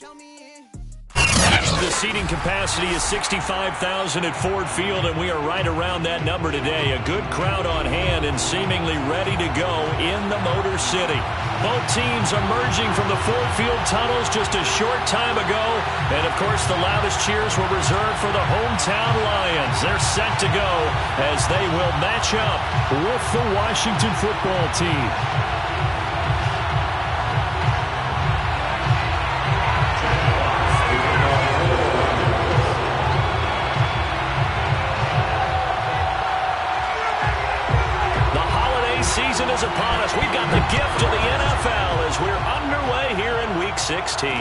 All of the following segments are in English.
The seating capacity is 65,000 at Ford Field, and we are right around that number today. A good crowd on hand and seemingly ready to go in the Motor City. Both teams emerging from the Ford Field tunnels just a short time ago. And, of course, the loudest cheers were reserved for the hometown Lions. They're set to go as they will match up with the Washington football team. Season is upon us. We've got the gift of the NFL as we're underway here in Week 16.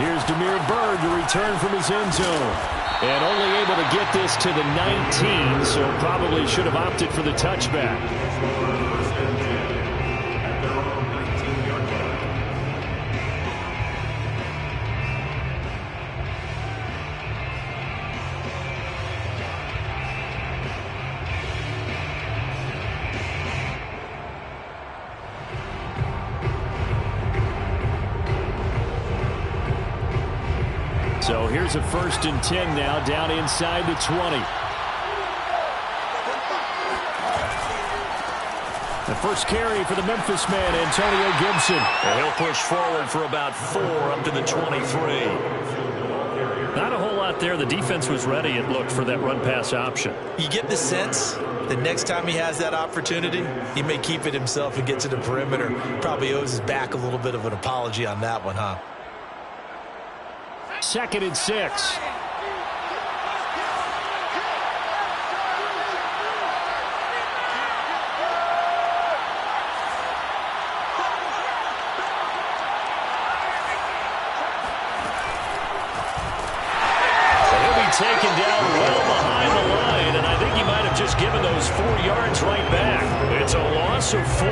Here's Damiere Byrd to return from his end zone. And only able to get this to the 19, so probably should have opted for the touchback. So here's a 1st and 10 now, down inside the 20. The first carry for the Memphis man, Antonio Gibson. And he'll push forward for about 4 up to the 23. Not a whole lot there. The defense was ready, it looked, for that run-pass option. You get the sense that next time he has that opportunity, he may keep it himself and get to the perimeter. Probably owes his back a little bit of an apology on that one, huh? 2nd and 6. Taken down well behind the line, and I think he might have just given those 4 yards right back. It's a loss of 4.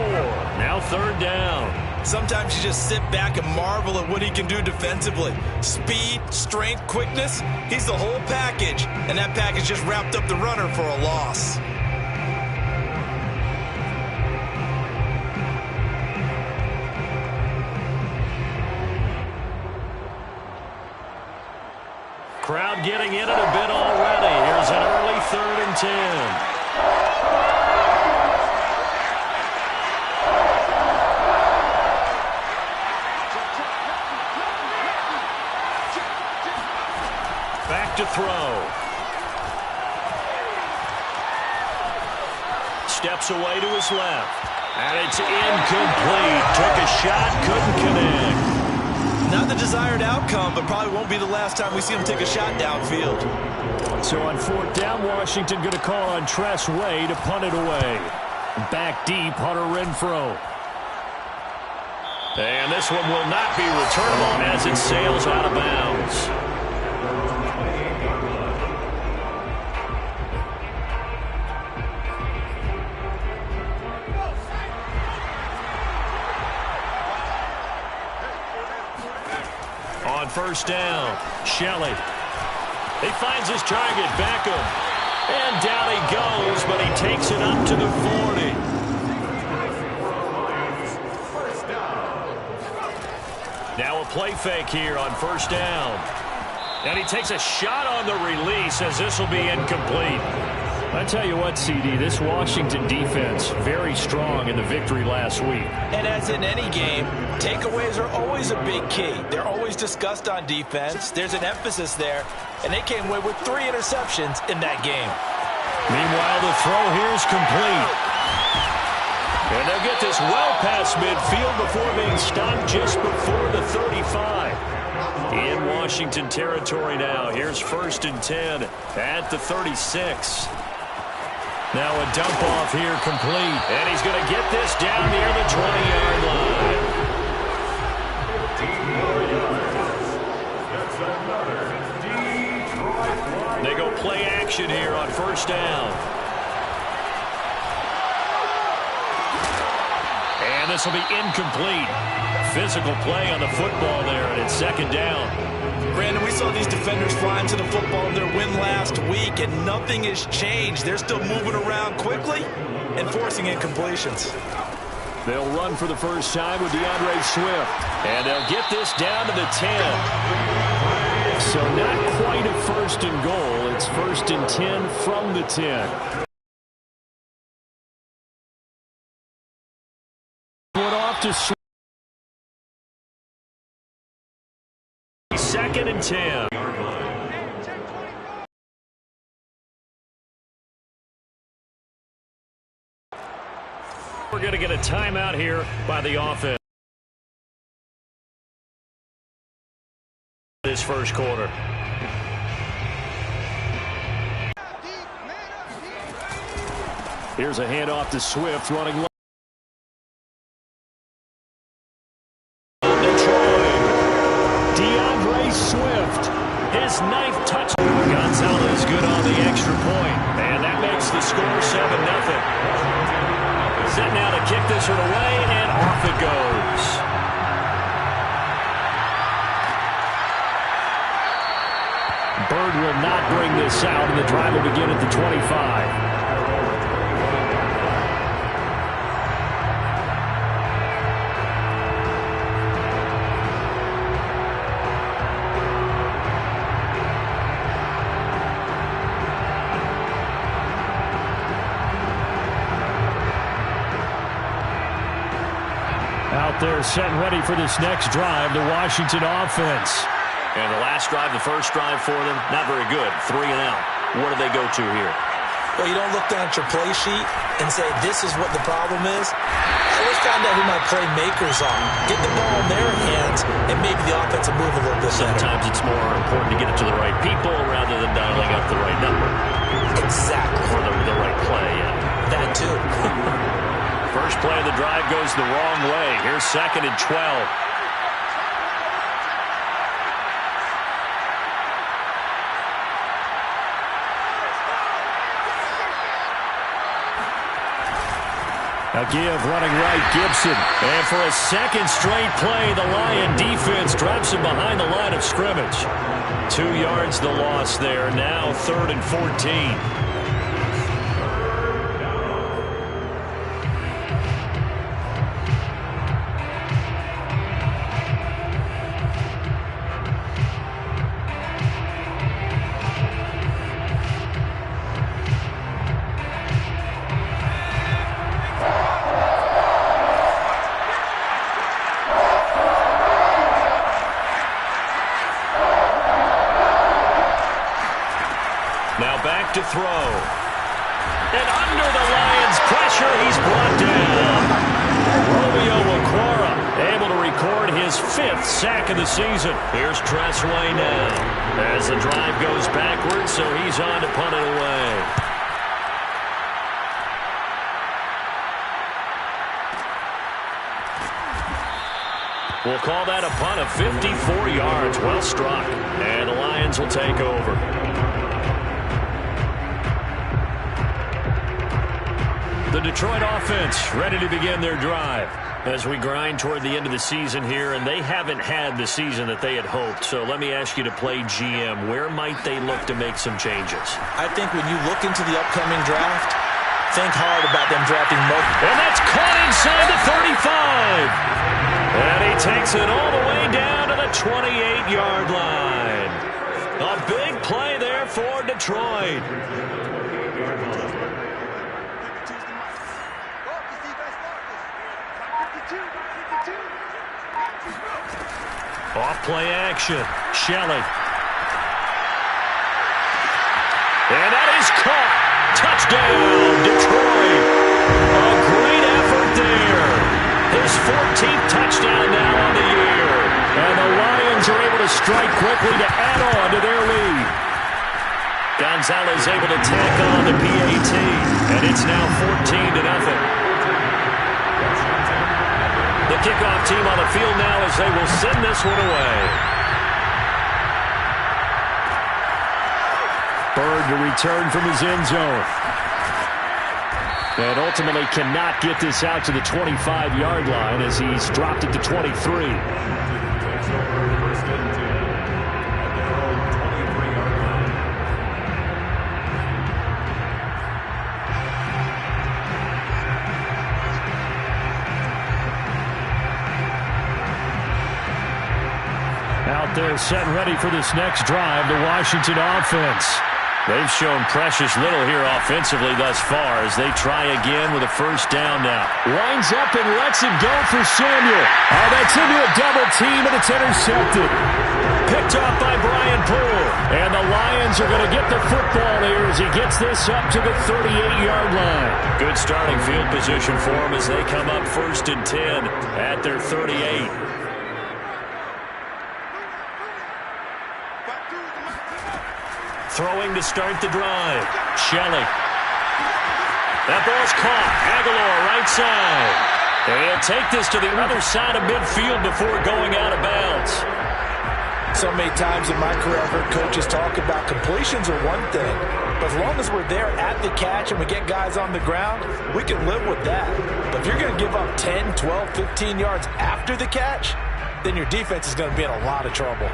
Now 3rd down. Sometimes you just sit back and marvel at what he can do defensively. Speed, strength, quickness, he's the whole package, and that package just wrapped up the runner for a loss. Crowd getting in it a bit already. Here's an early 3rd and 10. Back to throw. Steps away to his left. And it's incomplete. Took a shot, couldn't connect. Not the desired outcome, but probably won't be the last time we see him take a shot downfield. So on 4th down, Washington going to call on Tress Way to punt it away. Back deep, Hunter Renfrow. And this one will not be returnable as it sails out of bounds. On 1st down, Shelley. He finds his target, Beckham. And down he goes, but he takes it up to the 40. Now a play fake here on 1st down. And he takes a shot on the release as this will be incomplete. I tell you what, CD, this Washington defense, very strong in the victory last week. And as in any game, takeaways are always a big key. They're always discussed on defense. There's an emphasis there, and they came away with 3 interceptions in that game. Meanwhile, the throw here is complete. And they'll get this well past midfield before being stopped just before the 35. In Washington territory now. Here's 1st and 10 at the 36. Now a dump off here complete. And he's going to get this down near the 20-yard line. They go play action here on 1st down. And this will be incomplete. Physical play on the football there, and it's 2nd down. Brandon, we saw these defenders flying to the football in their win last week, and nothing has changed. They're still moving around quickly and forcing incompletions. They'll run for the first time with DeAndre Swift. And they'll get this down to the 10. So not quite a first and goal. It's first and 10 from the 10. One off to Swift. Second and 10. We're going to get a timeout here by the offense. This first quarter. Here's a handoff to Swift running low. Detroit. DeAndre Swift. His 9th touchdown. Gonzalez good on the extra point. And that makes the score 7-0. Set now to kick this one away, and off it goes. Bird will not bring this out, and the drive will begin at the 25. Out there set and ready for this next drive, the Washington offense. And the last drive, the first drive for them, not very good. 3 and out. What do they go to here? Well, you don't look down at your play sheet and say, this is what the problem is. Let's find out who my playmakers are. Get the ball in their hands, and maybe the offense will move a little bit better. Sometimes it's more important to get it to the right people rather than dialing up the right number. Exactly. Or the right play, yeah. That, too. First play of the drive goes the wrong way. Here's second and 12. A give running right, Gibson. And for a second straight play, the Lion defense drops him behind the line of scrimmage. 2 yards the loss there. Now 3rd and 14. To throw. And under the Lions' pressure, he's brought down. Romeo Okwara able to record his 5th sack of the season. Here's Tressway now as the drive goes backwards, so he's on to punt it away. We'll call that a punt of 54 yards. Well struck. And the Lions will take over. The Detroit offense ready to begin their drive as we grind toward the end of the season here, and they haven't had the season that they had hoped. So let me ask you to play GM. Where might they look to make some changes? I think when you look into the upcoming draft, think hard about them drafting multiple. And that's caught inside the 35. And he takes it all the way down to the 28-yard line. A big play there for Detroit. Off play action. Shelley. And that is caught. Touchdown, Detroit. A great effort there. His 14th touchdown now on the year. And the Lions are able to strike quickly to add on to their lead. Gonzalez able to tack on the PAT. And it's now 14-0. The kickoff team on the field now as they will send this one away. Bird to return from his end zone. And ultimately cannot get this out to the 25-yard line as he's dropped it to 23. Out there set and ready for this next drive, the Washington offense. They've shown precious little here offensively thus far as they try again with a first down now. Winds up and lets it go for Samuel. Oh, that's into a double team, and it's intercepted. Picked off by Brian Poole. And the Lions are going to get the football here as he gets this up to the 38-yard line. Good starting field position for him as they come up 1st and 10 at their 38. Throwing to start the drive. Shelley. That ball's caught. Aguilar right side. They'll take this to the other side of midfield before going out of bounds. So many times in my career I've heard coaches talk about completions are one thing, but as long as we're there at the catch and we get guys on the ground, we can live with that. But if you're going to give up 10, 12, 15 yards after the catch, then your defense is going to be in a lot of trouble.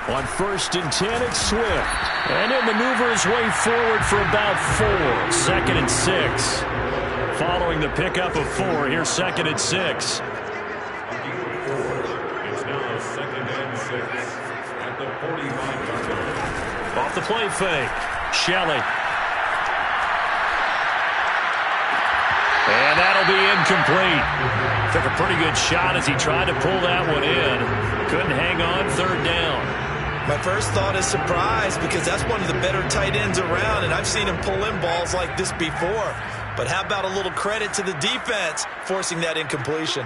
On 1st and 10, it's Swift. And he'll maneuver his way forward for about 4. 2nd and 6. Following the pickup of 4, here's 2nd and 6. It's now 2nd and 6 at the 45-yard line. Off the play fake. Shelley. And that'll be incomplete. Took a pretty good shot as he tried to pull that one in. Couldn't hang on, 3rd down. My first thought is surprise because that's one of the better tight ends around, and I've seen him pull in balls like this before. But how about a little credit to the defense forcing that incompletion?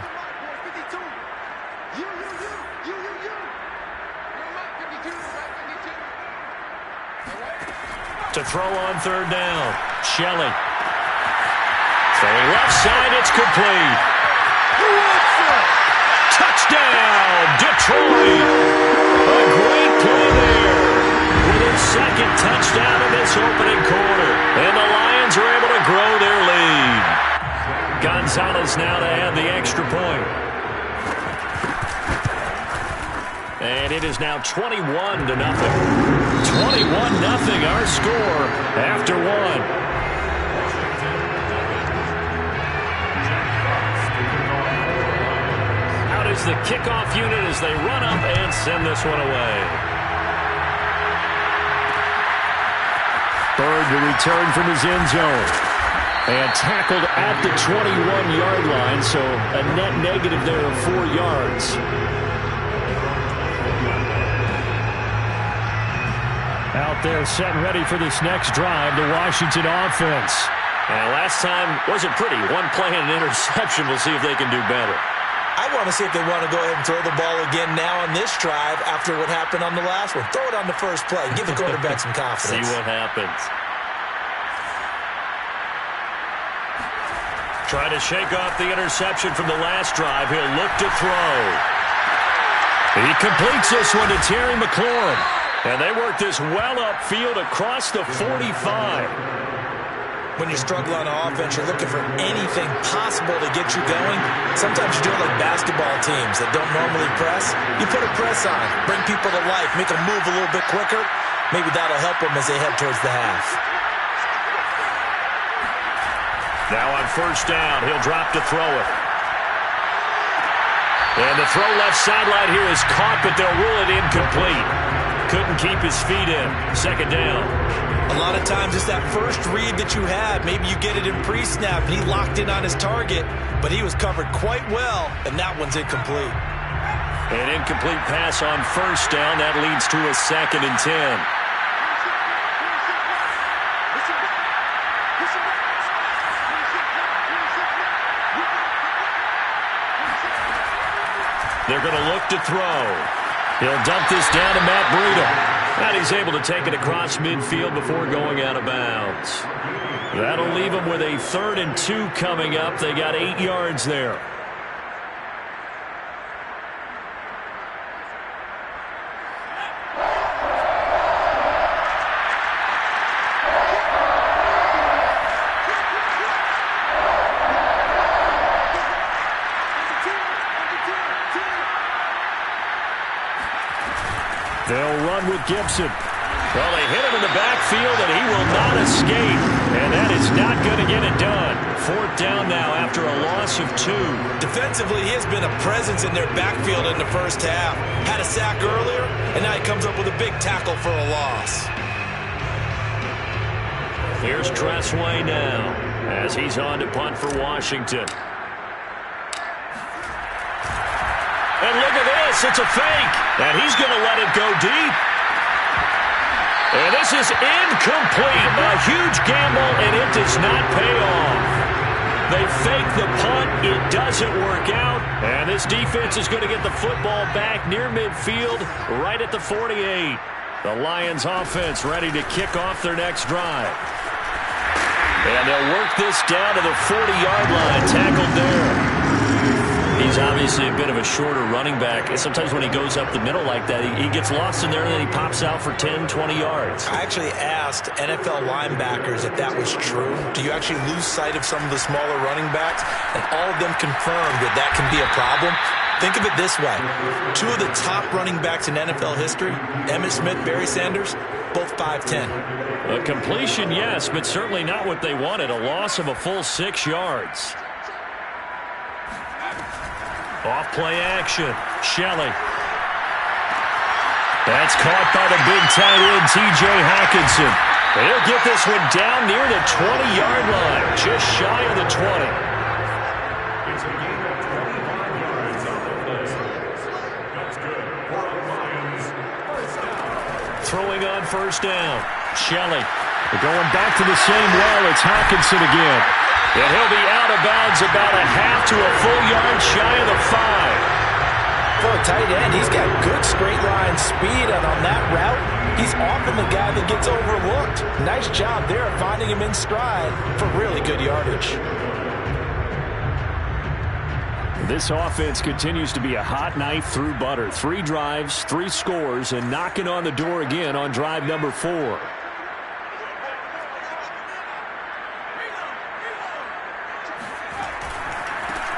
To throw on 3rd down. Shelley. Throwing left side, it's complete. Touchdown, Detroit. A great play there. With his 2nd touchdown in this opening quarter. And the Lions are able to grow their lead. Gonzalez now to add the extra point. And it is now 21-0. 21-0 our score after 1. Is the kickoff unit as they run up and send this one away. Bird will return from his end zone. And tackled at the 21-yard line, so a net negative there of 4 yards. Out there set and ready for this next drive, the Washington offense. And last time wasn't pretty. One play and an interception. We'll see if they can do better. I want to see if they want to go ahead and throw the ball again now on this drive after what happened on the last one. Throw it on the first play. Give the quarterback some confidence. See what happens. Trying to shake off the interception from the last drive. He'll look to throw. He completes this one to Terry McLaurin. And they work this well upfield across the 45. When you struggle on offense, you're looking for anything possible to get you going. Sometimes you do it like basketball teams that don't normally press. You put a press on, bring people to life, make them move a little bit quicker. Maybe that'll help them as they head towards the half. Now on 1st down, he'll drop to throw it. And the throw left sideline here is caught, but they'll rule it incomplete. Couldn't keep his feet in. 2nd down. A lot of times it's that first read that you had. Maybe you get it in pre-snap, and he locked in on his target, but he was covered quite well, and that one's incomplete. An incomplete pass on 1st down. That leads to a 2nd and 10. They're going to look to throw. He'll dump this down to Matt Breida. And he's able to take it across midfield before going out of bounds. That'll leave him with a 3rd and 2 coming up. They got 8 yards there. They'll run with Gibson. Well, they hit him in the backfield, and he will not escape. not going to get it done. Fourth down now after a loss of 2. Defensively, he has been a presence in their backfield in the first half. Had a sack earlier, and now he comes up with a big tackle for a loss. Here's Tressway now as he's on to punt for Washington. And look at this. It's a fake. And he's going to let it go deep. And this is incomplete. A huge gamble, and it does not pay off. They fake the punt. It doesn't work out. And this defense is going to get the football back near midfield, right at the 48. The Lions offense ready to kick off their next drive. And they'll work this down to the 40-yard line. Tackled there. He's obviously a bit of a shorter running back. Sometimes when he goes up the middle like that, he gets lost in there and then he pops out for 10, 20 yards. I actually asked NFL linebackers if that was true. Do you actually lose sight of some of the smaller running backs? And all of them confirmed that that can be a problem. Think of it this way. 2 of the top running backs in NFL history, Emmitt Smith, Barry Sanders, both 5'10". A completion, yes, but certainly not what they wanted. A loss of a full 6 yards. Off play action. Shelley. That's caught by the big tight end, T.J. Hockenson. He'll get this one down near the 20-yard line, just shy of the 20. It's a gain of 25 yards on the play. That's good for the Lions. First down. Throwing on first down. Shelley. Going back to the same well. It's Hockenson again. And he'll be out of bounds about a half to a full yard shy of the 5. For a tight end, he's got good straight line speed, and on that route, he's often the guy that gets overlooked. Nice job there of finding him in stride for really good yardage. This offense continues to be a hot knife through butter. 3 drives, 3 scores, and knocking on the door again on drive number 4.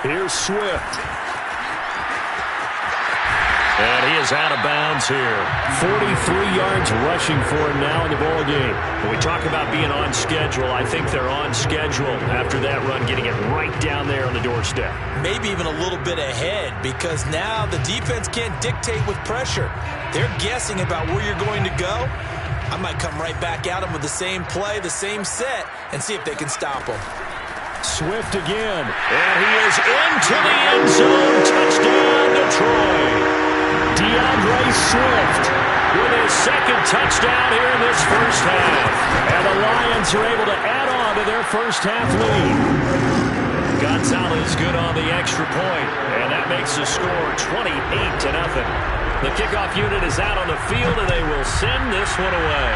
Here's Swift. And he is out of bounds here. 43 yards rushing for him now in the ball game. When we talk about being on schedule, I think they're on schedule after that run, getting it right down there on the doorstep. Maybe even a little bit ahead, because now the defense can't dictate with pressure. They're guessing about where you're going to go. I might come right back at them with the same play, the same set, and see if they can stop them. Swift again. And he is into the end zone. Touchdown, Detroit. DeAndre Swift with his second touchdown here in this first half. And the Lions are able to add on to their first half lead. Gonzalez good on the extra point. And that makes the score 28-0. The kickoff unit is out on the field, and they will send this one away.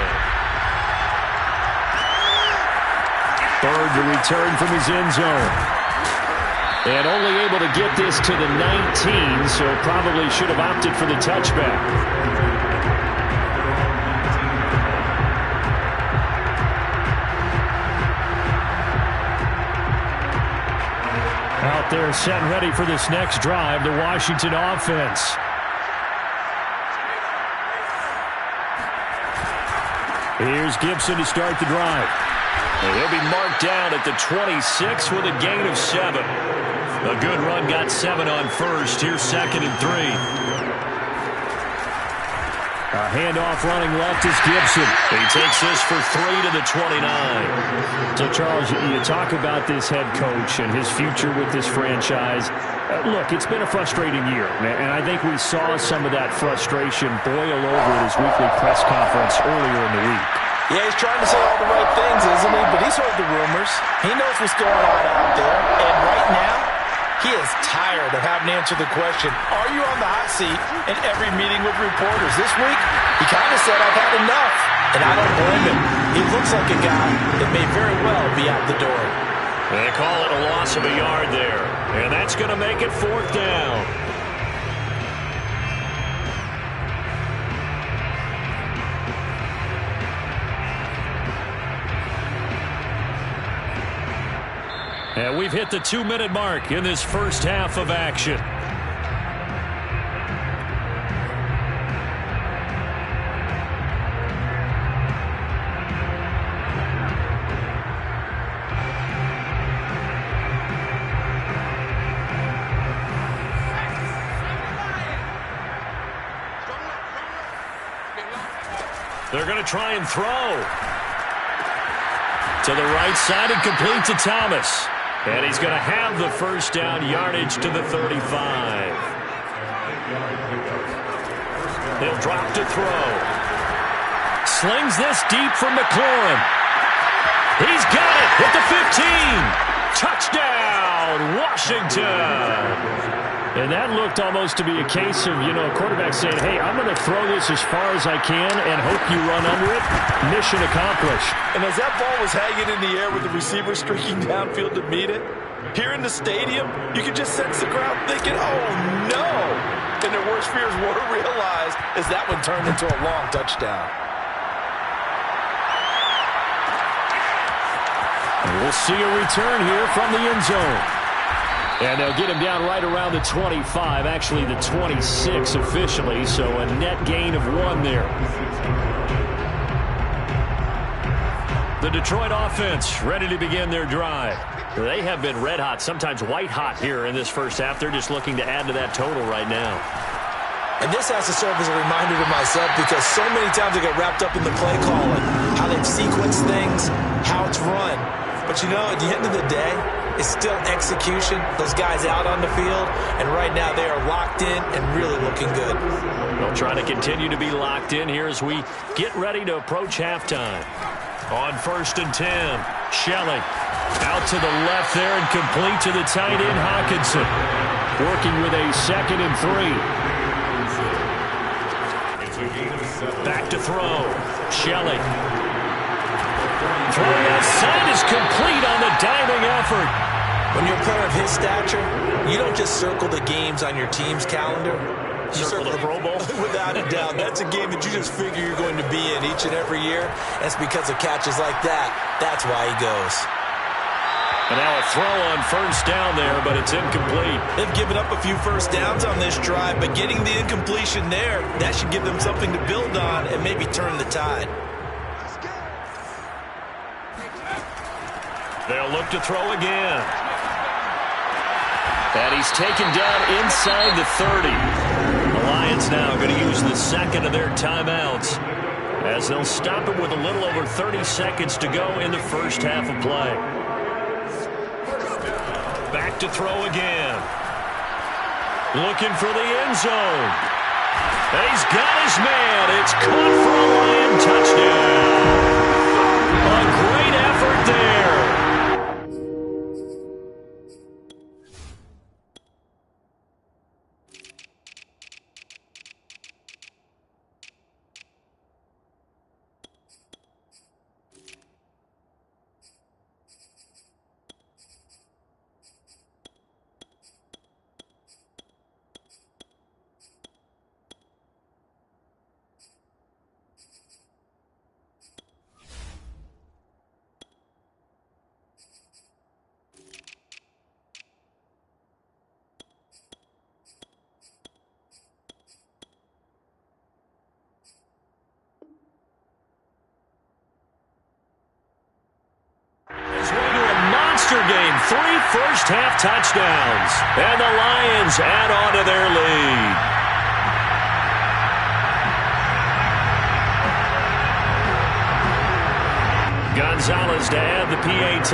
Bird to return from his end zone. And only able to get this to the 19, so probably should have opted for the touchback. Out there set and ready for this next drive, the Washington offense. Here's Gibson to start the drive. And he'll be marked down at the 26 with a gain of 7. A good run, got 7 on first. Here's 2nd and 3. A handoff running left is Gibson. He takes this for 3 to the 29. So, Charles, you talk about this head coach and his future with this franchise. Look, it's been a frustrating year, and I think we saw some of that frustration boil over at his weekly press conference earlier in the week. Yeah, he's trying to say all the right things, isn't he? But he's heard the rumors. He knows what's going on out there. And right now, he is tired of having to answer the question, are you on the hot seat in every meeting with reporters? This week, he kind of said, I've had enough. And I don't blame him. He looks like a guy that may very well be out the door. They call it a loss of a yard there. And that's going to make it 4th down. And we've hit the 2-minute mark in this first half of action. They're going to try and throw. To the right side and complete to Thomas. And he's going to have the first down, yardage to the 35. He'll drop to throw. Slings this deep from McLaurin. He's got it at the 15. Touchdown, Washington. And that looked almost to be a case of, a quarterback saying, hey, I'm going to throw this as far as I can and hope you run under it. Mission accomplished. And as that ball was hanging in the air with the receiver streaking downfield to meet it, here in the stadium, you could just sense the crowd thinking, oh, no. And their worst fears were realized as that one turned into a long touchdown. And we'll see a return here from the end zone. And they'll get him down right around the 25, actually the 26 officially, so a net gain of 1 there. The Detroit offense ready to begin their drive. They have been red hot, sometimes white hot here in this first half. They're just looking to add to that total right now. And this has to serve as a reminder to myself because so many times I get wrapped up in the play calling, how they've sequenced things, how it's run. But at the end of the day, it's still execution. Those guys out on the field, and right now they are locked in and really looking good. They'll try to continue to be locked in here as we get ready to approach halftime. On 1st and 10, Shelley out to the left there and complete to the tight end Hawkinson. Working with a 2nd and 3. Back to throw. Shelley. Throwing outside is complete on the diving effort. When you're a player of his stature, you don't just circle the games on your team's calendar. You circle the Pro Bowl? Without a doubt. That's a game that you just figure you're going to be in each and every year. That's because of catches like that. That's why he goes. And now a throw on 1st down there, but it's incomplete. They've given up a few first downs on this drive, but getting the incompletion there, that should give them something to build on and maybe turn the tide. They'll look to throw again. And he's taken down inside the 30. The Lions now going to use the 2nd of their timeouts as they'll stop it with a little over 30 seconds to go in the first half of play. Back to throw again. Looking for the end zone. And he's got his man. It's caught for a Lion touchdown. A great effort there. Game, 3 first-half touchdowns, and the Lions add on to their lead. Gonzalez to add the PAT.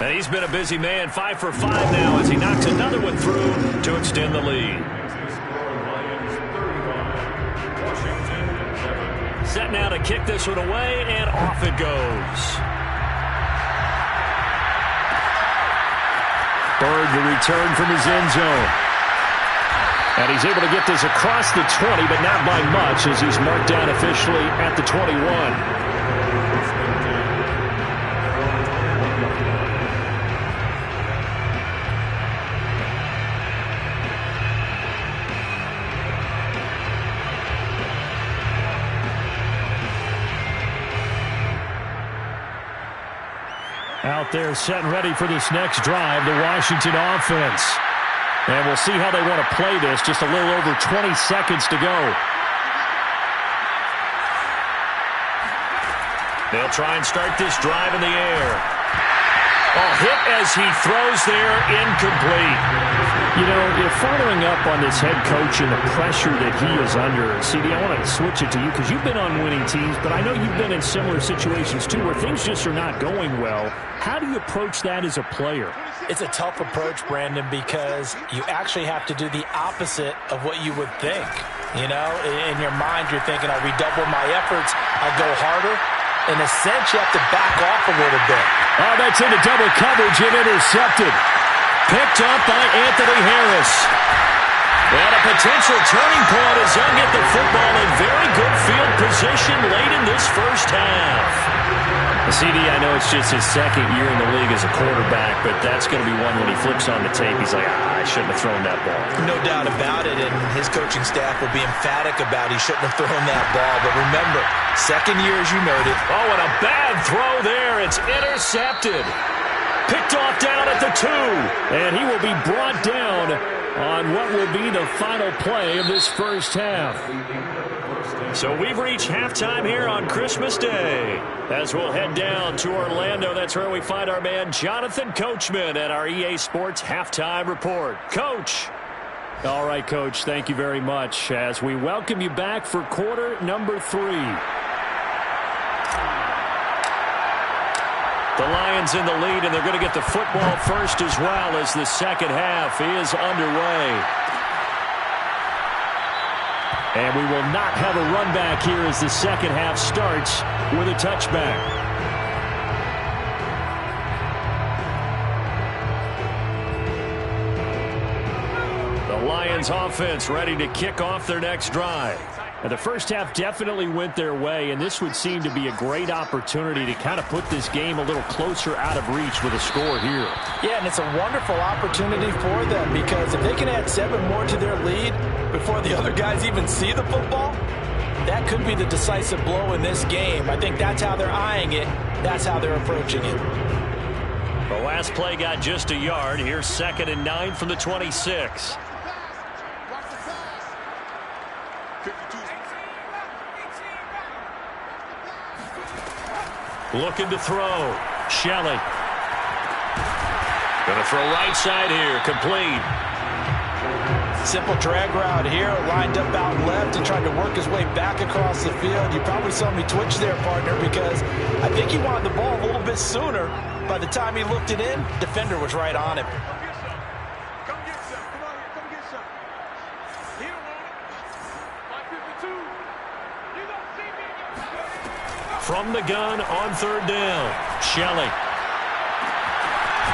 And he's been a busy man, 5 for 5 now as he knocks another one through to extend the lead. Set now to kick this one away, and off it goes. Bird the return from his end zone. And he's able to get this across the 20, but not by much as he's marked down officially at the 21. Out there set and ready for this next drive, the Washington offense. And we'll see how they want to play this. Just a little over 20 seconds to go. They'll try and start this drive in the air. A hit as he throws there, incomplete. You know, you're following up on this head coach and the pressure that he is under. CD, I want to switch it to you because you've been on winning teams, but I know you've been in similar situations too where things just are not going well. How do you approach that as a player? It's a tough approach, Brandon, because you actually have to do the opposite of what you would think. You know, in your mind, you're thinking, I redouble my efforts, I go harder. In a sense, you have to back off a little bit. Oh, that's into double coverage and intercepted. Picked up by Anthony Harris. And a potential turning point as he'll get the football in very good field position late in this first half. CD, I know it's just his second year in the league as a quarterback, but that's going to be one when he flips on the tape, he's like, I shouldn't have thrown that ball. No doubt about it, and his coaching staff will be emphatic about he shouldn't have thrown that ball. But remember, second year, as you noted. Oh, and a bad throw there. It's intercepted. Picked off down at the 2. And he will be brought down on what will be the final play of this first half. So we've reached halftime here on Christmas Day. As we'll head down to Orlando, that's where we find our man Jonathan Coachman at our EA Sports Halftime Report. Coach. All right, Coach, thank you very much as we welcome you back for quarter number 3. The Lions in the lead, and they're going to get the football first as well as the second half is underway. And we will not have a run back here as the second half starts with a touchback. The Lions offense ready to kick off their next drive. And the first half definitely went their way, and this would seem to be a great opportunity to kind of put this game a little closer out of reach with a score here. Yeah, and it's a wonderful opportunity for them because if they can add 7 more to their lead before the other guys even see the football, that could be the decisive blow in this game. I think that's how they're eyeing it. That's how they're approaching it. The last play got just a yard. Here's 2nd and 9 from the 26. Looking to throw. Shelley. Going to throw right side here. Complete. Simple drag route here. Lined up out left and tried to work his way back across the field. You probably saw me twitch there, partner, because I think he wanted the ball a little bit sooner. By the time he looked it in, defender was right on him. From the gun on 3rd down. Shelley.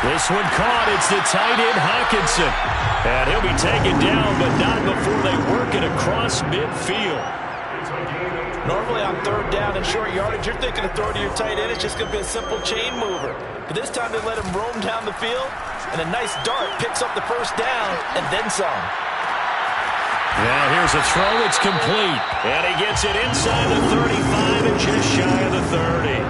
This one caught. It's the tight end Hockenson. And he'll be taken down, but not before they work it across midfield. Normally on 3rd down and short yardage, you're thinking of throw to your tight end. It's just going to be a simple chain mover. But this time they let him roam down the field, and a nice dart picks up the first down and then some. Now here's a throw. It's complete. And he gets it inside the 35 and just shy of the 30.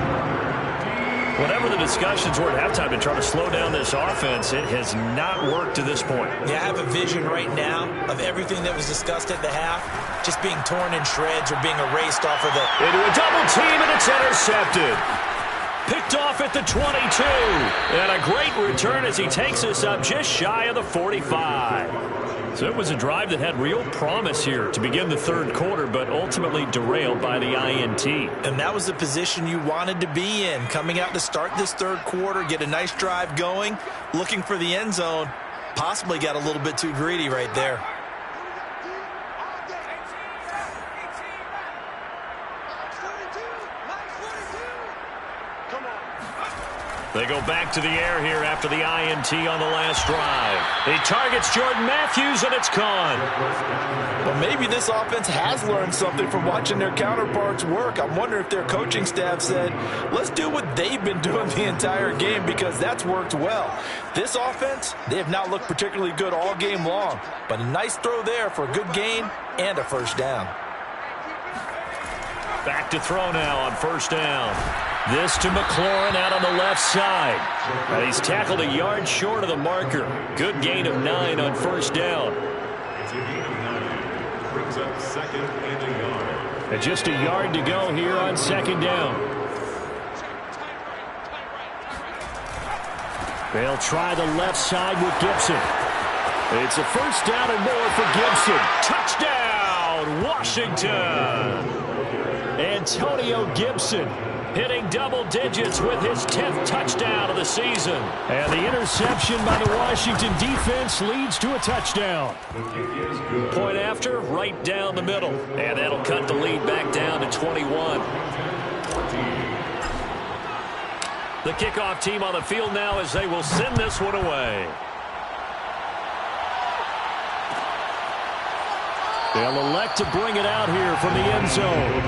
Whatever the discussions were at halftime to try to slow down this offense, it has not worked to this point. Yeah, I have a vision right now of everything that was discussed at the half just being torn in shreds or being erased off of the... Into a double team, and it's intercepted. Picked off at the 22. And a great return as he takes us up just shy of the 45. So it was a drive that had real promise here to begin the 3rd quarter, but ultimately derailed by the INT. And that was the position you wanted to be in, coming out to start this 3rd quarter, get a nice drive going, looking for the end zone. Possibly got a little bit too greedy right there. They go back to the air here after the INT on the last drive. He targets Jordan Matthews, and it's gone. Well, maybe this offense has learned something from watching their counterparts work. I'm wondering if their coaching staff said, let's do what they've been doing the entire game because that's worked well. This offense, they have not looked particularly good all game long, but a nice throw there for a good gain and a first down. Back to throw now on 1st down. This to McLaurin out on the left side. And he's tackled a yard short of the marker. Good gain of 9 on 1st down. It's a gain of 9. Brings up 2nd and a yard. And just a yard to go here on 2nd down. They'll try the left side with Gibson. It's a first down and more for Gibson. Touchdown, Washington. Antonio Gibson hitting double digits with his 10th touchdown of the season. And the interception by the Washington defense leads to a touchdown. Point after, right down the middle. And that'll cut the lead back down to 21. The kickoff team on the field now as they will send this one away. They'll elect to bring it out here from the end zone.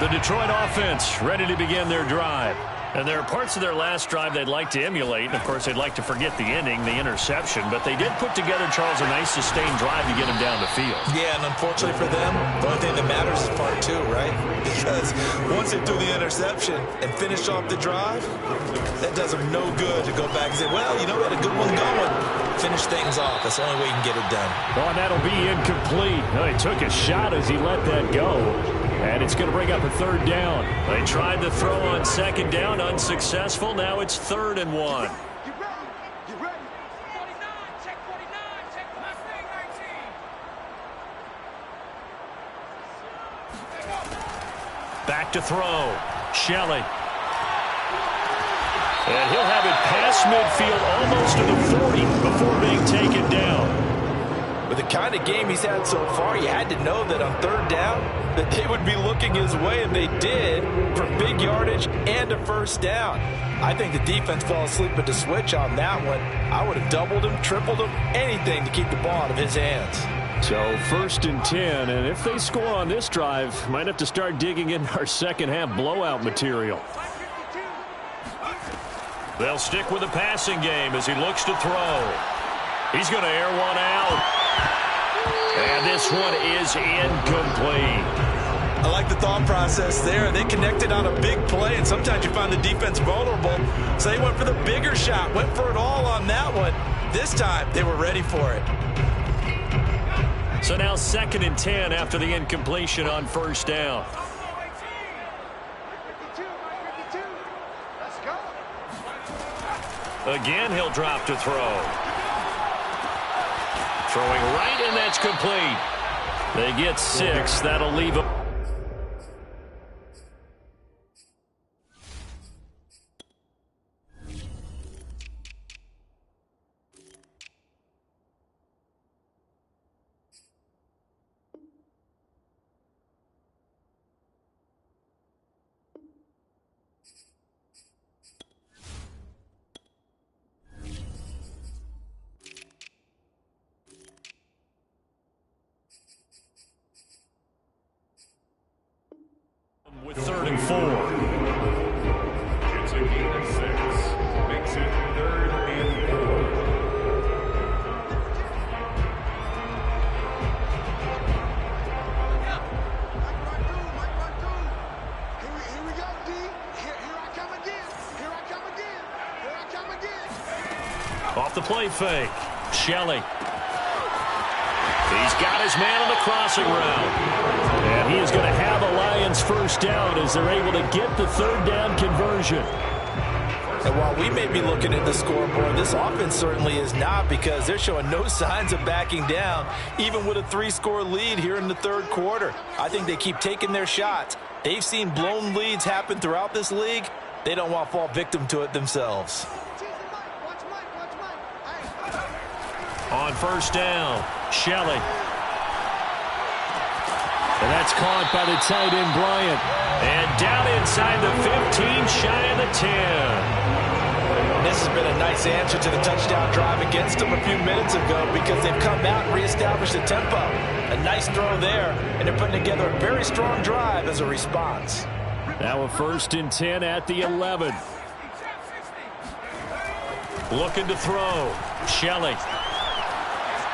The Detroit offense ready to begin their drive. And there are parts of their last drive they'd like to emulate. And, of course, they'd like to forget the ending, the interception. But they did put together, Charles, a nice sustained drive to get them down the field. Yeah, and unfortunately for them, the only thing that matters is part two, right? Because once they threw the interception and finished off the drive, that does them no good to go back and say, well, you know, we had a good one going. Finish things off. That's the only way you can get it done. Oh, and that'll be incomplete. Well, he took a shot as he let that go. And it's going to bring up a third down. They tried to throw on second down, unsuccessful. Now it's 3rd and 1. Back to throw. Shelley. And he'll have it past midfield almost to the 40 before being taken down. With the kind of game he's had so far, you had to know that on 3rd down that they would be looking his way, and they did, for big yardage and a first down. I think the defense fell asleep at the switch on that one. I would have doubled him, tripled him, anything to keep the ball out of his hands. So 1st and 10, and if they score on this drive, might have to start digging in our second half blowout material. They'll stick with the passing game as he looks to throw. He's going to air one out. And this one is incomplete. I like the thought process there. They connected on a big play, and sometimes you find the defense vulnerable. So they went for the bigger shot, went for it all on that one. This time, they were ready for it. So now 2nd and 10 after the incompletion on first down. Again, he'll drop to throw. Throwing right, and that's complete. They get 6. That'll leave them. With 3rd and 4. It's a gain of 6. Makes it 3rd and 4. Here we go, D. Here I come again. Here I come again. Here I come again. Off the play fake. Shelley. He's got his man on the crossing route. And he is going to have a Lions first down as they're able to get the 3rd down conversion. And while we may be looking at the scoreboard, this offense certainly is not, because they're showing no signs of backing down, even with a 3-score lead here in the 3rd quarter. I think they keep taking their shots. They've seen blown leads happen throughout this league. They don't want to fall victim to it themselves. On first down, Shelley. And that's caught by the tight end, Bryant. And down inside the 15, shy of the 10. This has been a nice answer to the touchdown drive against them a few minutes ago, because they've come out and reestablished the tempo. A nice throw there, and they're putting together a very strong drive as a response. Now a 1st and 10 at the 11. Looking to throw. Shelley.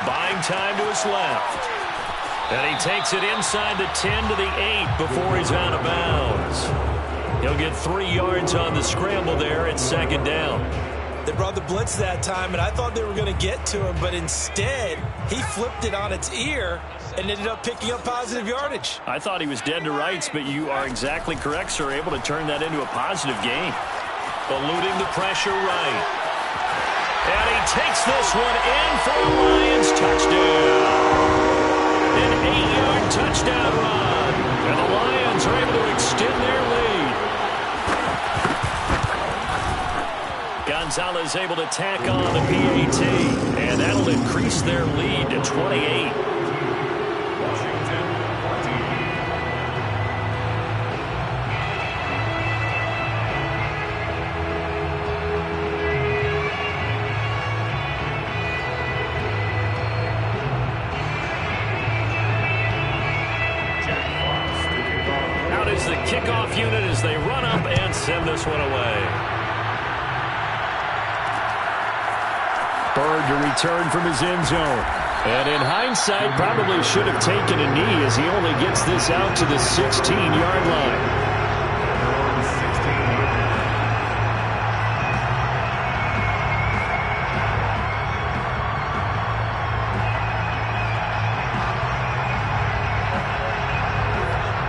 Buying time to his left. And he takes it inside the 10 to the 8 before he's out of bounds. He'll get 3 yards on the scramble there at 2nd down. They brought the blitz that time, and I thought they were going to get to him, but instead, he flipped it on its ear and ended up picking up positive yardage. I thought he was dead to rights, but you are exactly correct, sir. Able to turn that into a positive gain. Eluding the pressure right. And he takes this one in for a Lions touchdown. An 8-yard touchdown run. And the Lions are able to extend their lead. Gonzalez able to tack on the PAT, and that'll increase their lead to 28. Out is the kickoff unit as they run up and send this one away. Bird to return from his end zone. And in hindsight, probably should have taken a knee as he only gets this out to the 16-yard line.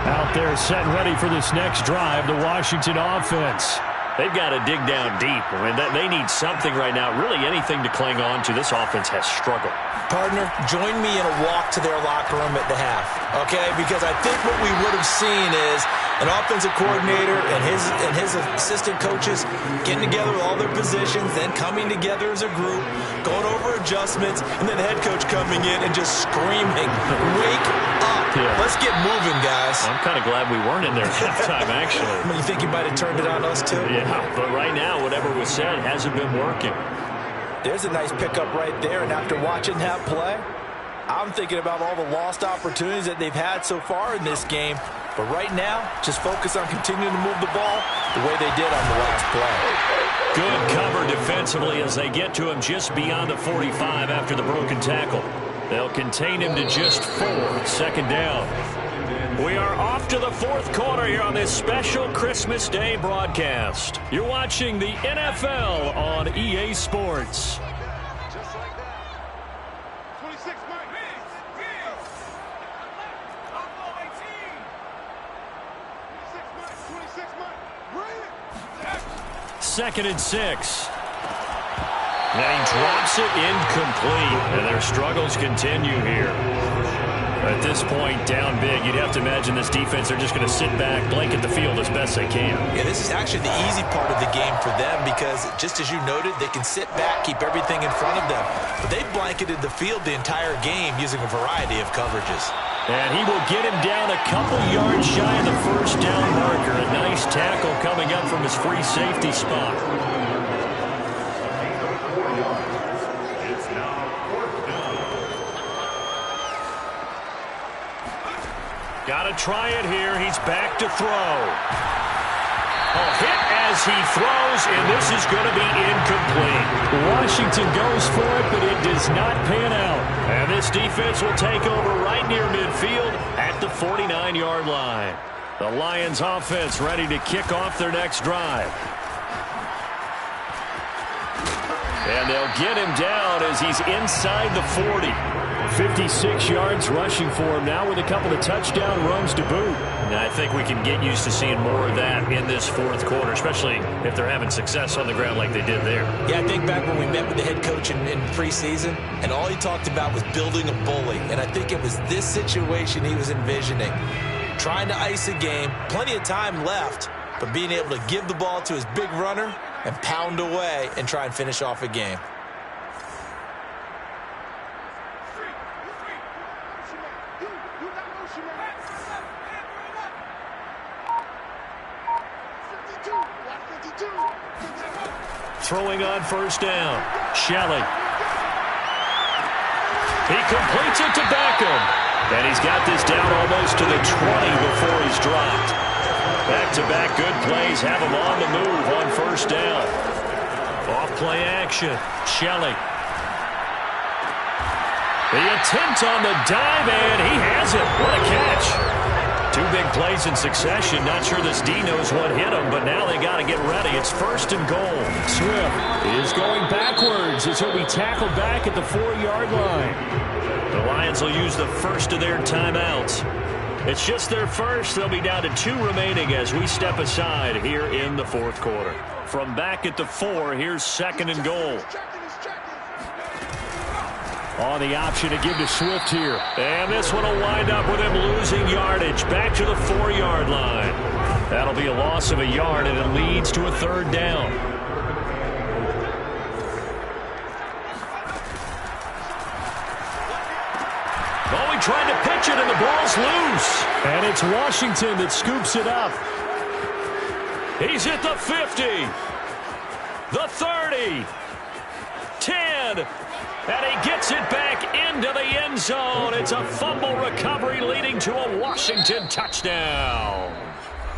Out there set and ready for this next drive, the Washington offense. They've got to dig down deep. I mean, they need something right now, really anything to cling on to. This offense has struggled. Partner, join me in a walk to their locker room at the half, okay? Because I think what we would have seen is an offensive coordinator and his assistant coaches getting together with all their positions, then coming together as a group, going over adjustments, and then the head coach coming in and just screaming, "Wake up! Yeah. Let's get moving, guys." I'm kind of glad we weren't in there at halftime, actually. I mean, you think he might have turned it on us, too? Yeah, but right now, whatever was said hasn't been working. There's a nice pickup right there, and after watching that play, I'm thinking about all the lost opportunities that they've had so far in this game. But right now, just focus on continuing to move the ball the way they did on the last play. Good cover defensively as they get to him just beyond the 45 after the broken tackle. They'll contain him to just 4, second down. We are off to the fourth quarter here on this special Christmas Day broadcast. You're watching the NFL on EA Sports. Just like that. 26, Mike. 26, Mike. Bring it. Second and 6. And he drops it incomplete. And their struggles continue here. At this point, down big, you'd have to imagine this defense, they're just going to sit back, blanket the field as best they can. Yeah, this is actually the easy part of the game for them because, just as you noted, they can sit back, keep everything in front of them. But they blanketed the field the entire game using a variety of coverages. And he will get him down a couple yards shy of the first down marker. A nice tackle coming up from his free safety spot. Got to try it here. He's back to throw. A hit as he throws, and this is going to be incomplete. Washington goes for it, but it does not pan out. And this defense will take over right near midfield at the 49-yard line. The Lions offense ready to kick off their next drive. And they'll get him down as he's inside the 40. 56 yards rushing for him now with a couple of touchdown runs to boot. And I think we can get used to seeing more of that in this fourth quarter, especially if they're having success on the ground like they did there. Yeah, I think back when we met with the head coach in preseason, and all he talked about was building a bully. And I think it was this situation he was envisioning. Trying to ice a game, plenty of time left, but being able to give the ball to his big runner and pound away and try and finish off a game. Throwing on first down. Shelley. He completes it to Beckham. And he's got this down almost to the 20 before he's dropped. Back-to-back good plays have him on the move on first down. Off-play action. Shelley. The attempt on the dive, and he has it. What a catch. Two big plays in succession. Not sure this D knows what hit him, but now they got got to get ready. It's 1st and goal. Swift is going backwards as he'll be tackled back at the 4-yard line. The Lions will use the first of their timeouts. It's just their first. They'll be down to 2 remaining as we step aside here in the 4th quarter. From back at the 4, here's 2nd and goal. On the option to give to Swift here. And this one will wind up with him losing yardage back to the 4-yard line. That'll be a loss of a yard, and it leads to a 3rd down. Oh, he tried to pitch it, and the ball's loose. And it's Washington that scoops it up. He's at the 50, the 30, 10, and he gets it back into the end zone. It's a fumble recovery leading to a Washington touchdown.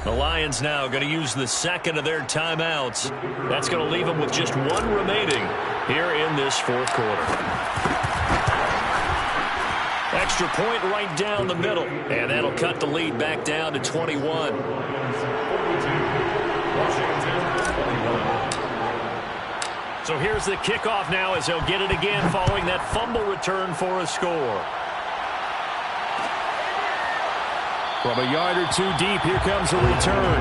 The Lions now going to use the 2nd of their timeouts. That's going to leave them with just 1 remaining here in this 4th quarter. Extra point right down the middle, and that'll cut the lead back down to 21. So here's the kickoff now as they'll get it again following that fumble return for a score. From a yard or 2 deep, here comes a return.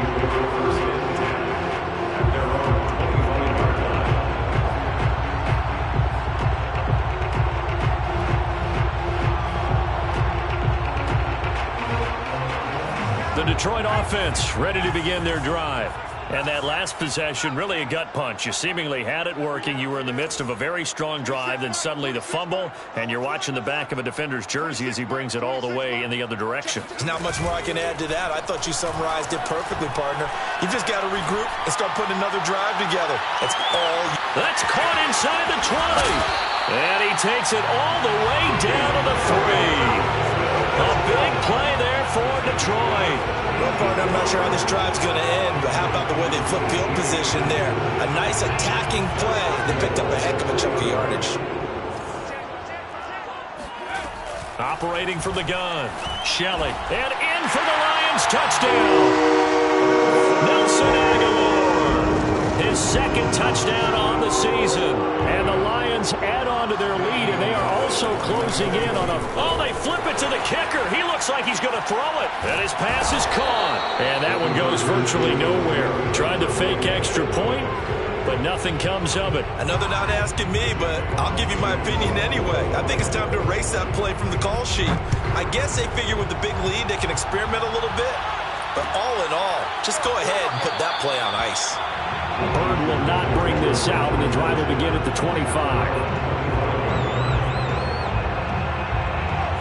The Detroit offense ready to begin their drive. And that last possession, really a gut punch. You seemingly had it working. You were in the midst of a very strong drive. Then suddenly the fumble, and you're watching the back of a defender's jersey as he brings it all the way in the other direction. There's not much more I can add to that. I thought you summarized it perfectly, partner. You just got to regroup and start putting another drive together. That's all. That's caught inside the 20. And he takes it all the way down to the 3. A big play there for Detroit. Well, partner, I'm not sure how this drive's going to end, but how about the way they flip field position there? A nice attacking play. They picked up a heck of a chunk of yardage. Operating from the gun, Shelley, and in for the Lions touchdown. Nelson Agholor, his 2nd touchdown on the season. And the Lions add on to their lead, and they are also closing in on a... Oh, they flip it to the kicker. He looks like he's going to throw it. And his pass is caught. And that one goes virtually nowhere. Tried to fake extra point, but nothing comes of it. I know they're not asking me, but I'll give you my opinion anyway. I think it's time to erase that play from the call sheet. I guess they figure with the big lead they can experiment a little bit. But all in all, just go ahead and put that play on ice. Bird will not bring this out, and the drive will begin at the 25.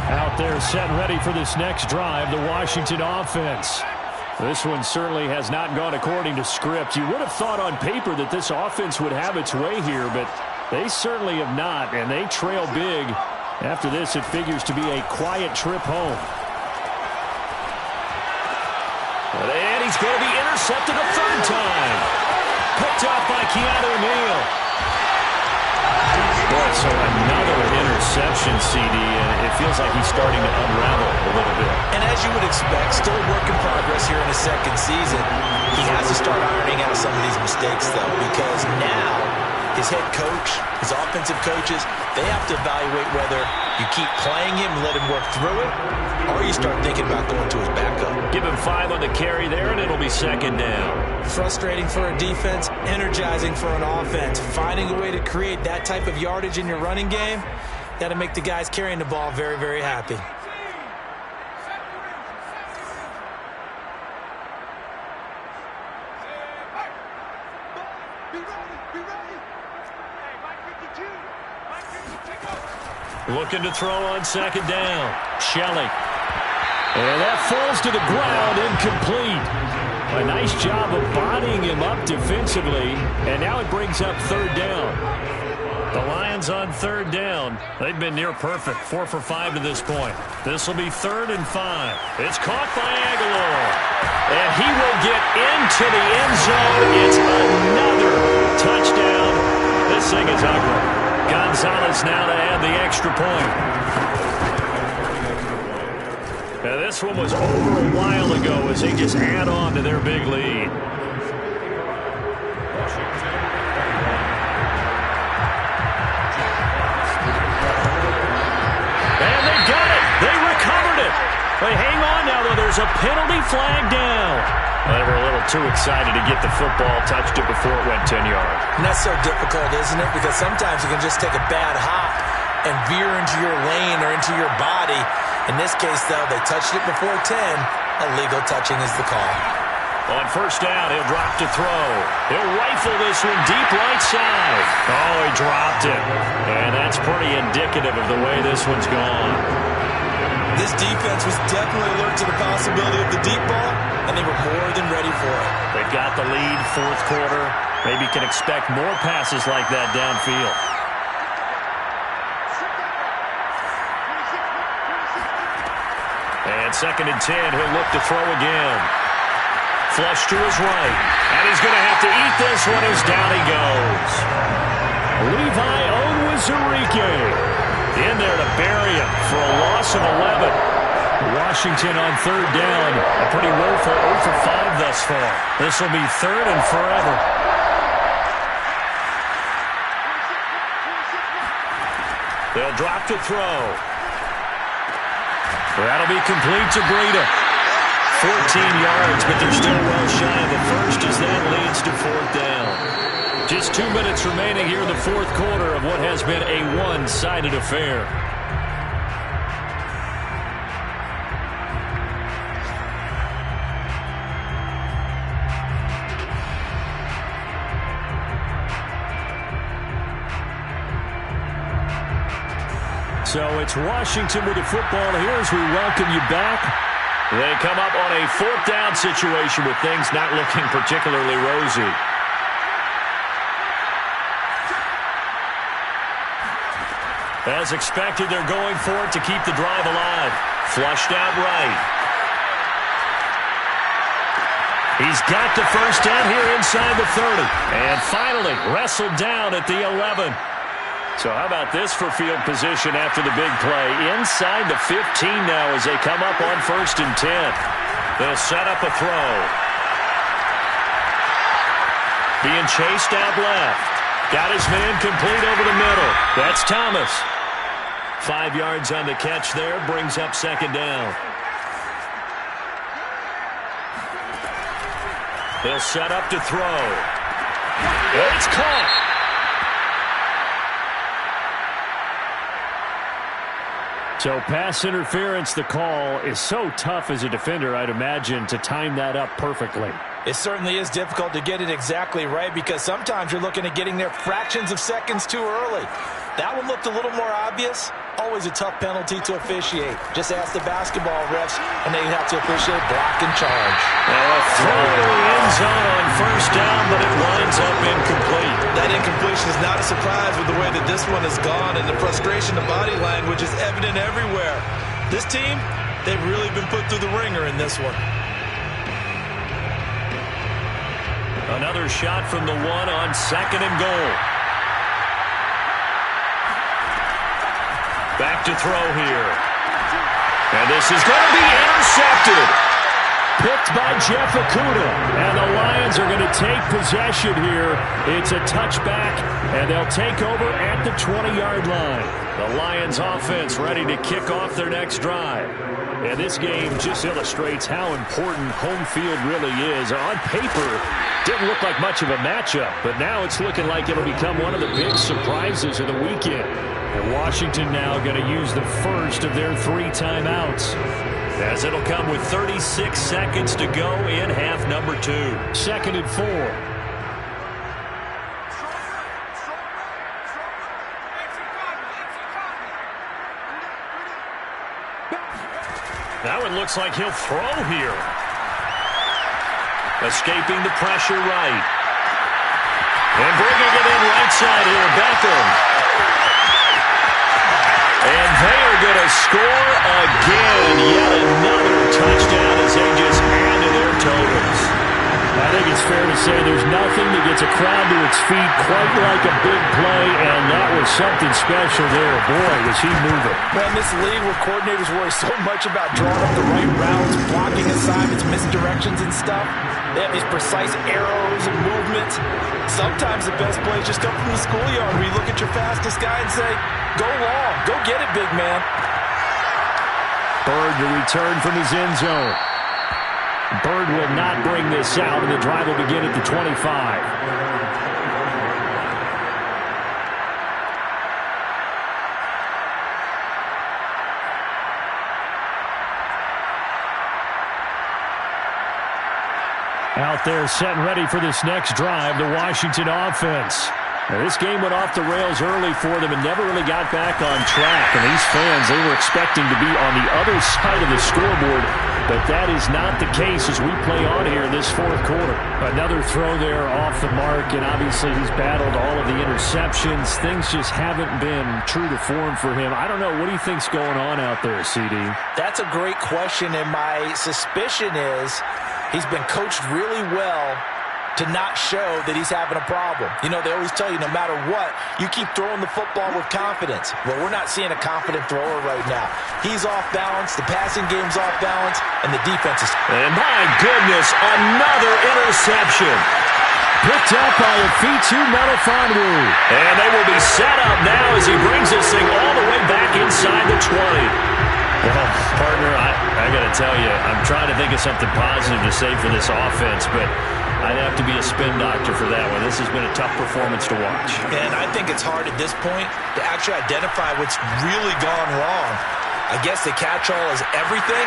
Out there set ready for this next drive, the Washington offense. This one certainly has not gone according to script. You would have thought on paper that this offense would have its way here, but they certainly have not, and they trail big. After this, it figures to be a quiet trip home. And he's going to be intercepted a 3rd time. Picked off by Keanu Neal. Boy, so another interception, CD, and it feels like he's starting to unravel a little bit. And as you would expect, still a work in progress here in his 2nd season. He has to start ironing out some of these mistakes, though, because now his head coach, his offensive coaches, they have to evaluate whether you keep playing him and let him work through it, or you start thinking about going to his backup. Give him 5 on the carry there, and it'll be 2nd down. Frustrating for a defense, energizing for an offense. Finding a way to create that type of yardage in your running game, got to make the guys carrying the ball very, very happy. Looking to throw on 2nd down. Shelley. And that falls to the ground, incomplete. A nice job of bodying him up defensively, and now it brings up 3rd down. The Lions on 3rd down. They've been near perfect, 4 for 5 to this point. This will be 3rd and 5. It's caught by Agholor, and he will get into the end zone. It's another touchdown. This thing is ugly. Gonzalez now to add the extra point. Now this one was over a while ago as they just add on to their big lead. penalty flag down. They were a little too excited to get the football, touched it before it went 10 yards. And that's so difficult, isn't it? Because sometimes you can just take a bad hop and veer into your lane or into your body. In this case, though, they touched it before 10. Illegal touching is the call. On first down, he'll drop to throw. He'll rifle this one deep right side. Oh, he dropped it. And that's pretty indicative of the way this one's gone. This defense was definitely alert to the possibility of the deep ball, and they were more than ready for it. They've got the lead, fourth quarter. Maybe can expect more passes like that downfield. And 2nd and 10, he'll look to throw again. Flush to his right. And he's going to have to eat this one as down he goes. Levi Onwuzurike in there to bury him for a loss of 11. Washington on third down. A pretty woeful 0 for 5 thus far. This will be 3rd and forever. They'll drop to throw. That'll be complete to Breida. 14 yards, but they're still well shy of the first as that leads to 4th down. Just 2 minutes remaining here in the fourth quarter of what has been a one-sided affair. So it's Washington with the football here as we welcome you back. They come up on a 4th down situation with things not looking particularly rosy. As expected, they're going for it to keep the drive alive. Flushed out right. He's got the first down here inside the 30. And finally wrestled down at the 11. So how about this for field position after the big play? Inside the 15 now as they come up on 1st and 10. They'll set up a throw. Being chased out left. Got his man complete over the middle. That's Thomas. 5 yards on the catch there. Brings up 2nd down. They'll set up to throw. It's caught. So pass interference, the call is so tough as a defender, I'd imagine, to time that up perfectly. It certainly is difficult to get it exactly right because sometimes you're looking at getting there fractions of seconds too early. That one looked a little more obvious. Always a tough penalty to officiate. Just ask the basketball refs, and they have to officiate block and charge. A throw to the end zone on 1st down, but it winds up incomplete. That incompletion is not a surprise with the way that this one has gone, and the frustration of body language is evident everywhere. This team, they've really been put through the ringer in this one. Another shot from the 1 on 2nd and goal. Back to throw here. And this is going to be intercepted. Picked by Jeff Okudah. And the Lions are going to take possession here. It's a touchback, and they'll take over at the 20-yard line. The Lions offense ready to kick off their next drive. And this game just illustrates how important home field really is. On paper, didn't look like much of a matchup, but now it's looking like it'll become one of the big surprises of the weekend. And Washington now going to use the first of their 3 timeouts. As it'll come with 36 seconds to go in half number 2. 2nd and 4. That one looks like he'll throw here. Escaping the pressure right. And bringing it in right side here, Beckham. And they are going to score again. Yet another touchdown as they just add to their totals. I think it's fair to say there's nothing that gets a crowd to its feet quite like a big play, and that was something special there. Boy, was he moving. Well, in this league where coordinators worry so much about drawing up the right routes, blocking assignments, misdirections and stuff, they have these precise arrows and movements. Sometimes the best plays just come from the schoolyard where you look at your fastest guy and say, go long, go get it, big man. Bird to return from his end zone. Bird will not bring this out, and the drive will begin at the 25. Out there set and ready for this next drive, the Washington offense. Now, this game went off the rails early for them and never really got back on track. And these fans, they were expecting to be on the other side of the scoreboard, but that is not the case as we play on here in this fourth quarter. Another throw there off the mark, and obviously he's battled all of the interceptions. Things just haven't been true to form for him. I don't know. What do you think's going on out there, CD? That's a great question, and my suspicion is he's been coached really well to not show that he's having a problem. You know, they always tell you no matter what, you keep throwing the football with confidence. Well, we're not seeing a confident thrower right now. He's off balance, the passing game's off balance, and the defense is... And my goodness, another interception. Picked up by Afitu Melifonwu. And they will be set up now as he brings this thing all the way back inside the 20. Well, partner, I got to tell you, I'm trying to think of something positive to say for this offense, but I'd have to be a spin doctor for that one. This has been a tough performance to watch. And I think it's hard at this point to actually identify what's really gone wrong. I guess the catch-all is everything.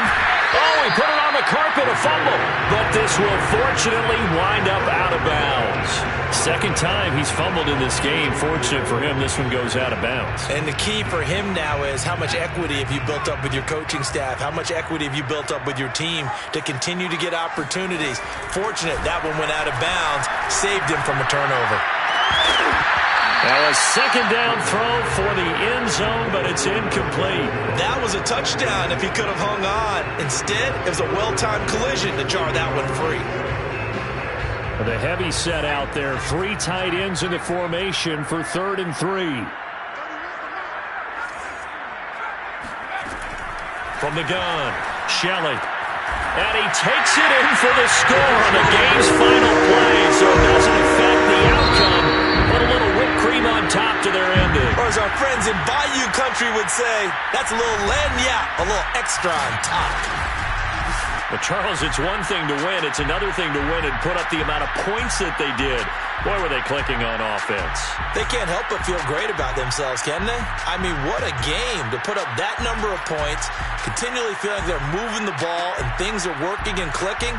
Oh, he put it on the carpet, a fumble. But this will fortunately wind up out of bounds. Second time he's fumbled in this game. Fortunate for him, this one goes out of bounds. And the key for him now is how much equity have you built up with your coaching staff? How much equity have you built up with your team to continue to get opportunities? Fortunate that one went out of bounds, saved him from a turnover. Now a second down throw for the end zone, but it's incomplete. That was a touchdown if he could have hung on. Instead, it was a well-timed collision to jar that one free. The heavy set out there. 3 tight ends in the formation for 3rd and 3. From the gun, Shelley. And he takes it in for the score on the game's final play, so it doesn't affect the outcome. Put a little whipped cream on top to their ending. Or as our friends in Bayou Country would say, that's a little lagniappe, a little extra on top. Well, Charles, it's one thing to win. It's another thing to win and put up the amount of points that they did. Boy, were they clicking on offense. They can't help but feel great about themselves, can they? I mean, what a game to put up that number of points, continually feeling they're moving the ball and things are working and clicking.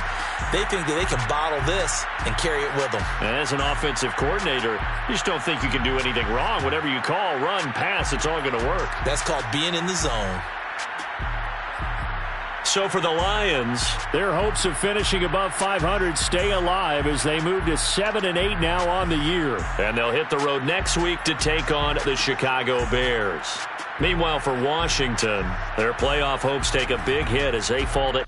They think that they can bottle this and carry it with them. And as an offensive coordinator, you just don't think you can do anything wrong. Whatever you call, run, pass, it's all going to work. That's called being in the zone. So for the Lions, their hopes of finishing above 500 stay alive as they move to 7-8 now on the year. And they'll hit the road next week to take on the Chicago Bears. Meanwhile, for Washington, their playoff hopes take a big hit as they fall to...